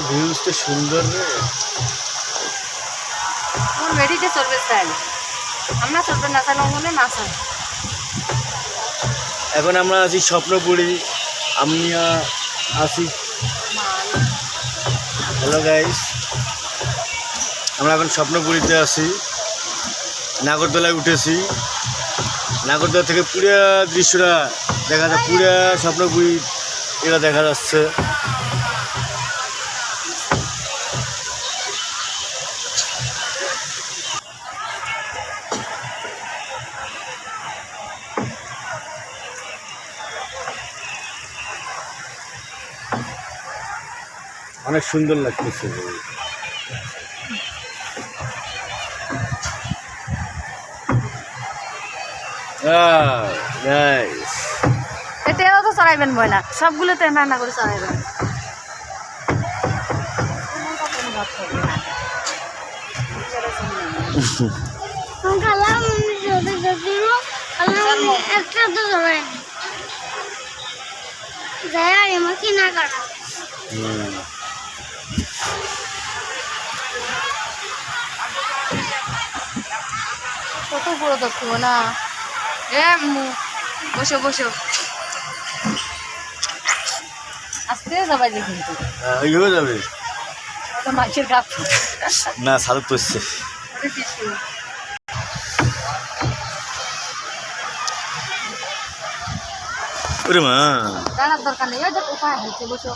ভিউজটা সুন্দর রে। আমার মেডিতে চলবে স্টাইল, আমরা চলবে নাচানো মনে নাচা। এখন আমরা আছি স্বপ্নপুরী, আমি আছি। হ্যালো গাইস, আমরা এখন স্বপ্নপুরীতে আছি। নাগরদোলায় উঠেছি। নাগরদোলা থেকে পুরা দৃশ্যটা দেখা যায়, পুরা স্বপ্নপুরী এটা দেখা যাচ্ছে। অনেক সুন্দর লাগতেছে। এটাও তো চড়াইবেন বয়না, সবগুলো তো রান্না করে চড়াইবেন। কত বড় দেখো না, বসো বসো, আস্তে যাবাই কিন্তু এইভাবে যাবে মাছের কাপ না, সারুক পড়ছে। ওরে মা, দাঁড়ার দরকার নেই, ওই দেখ উপায় হচ্ছে, বসো।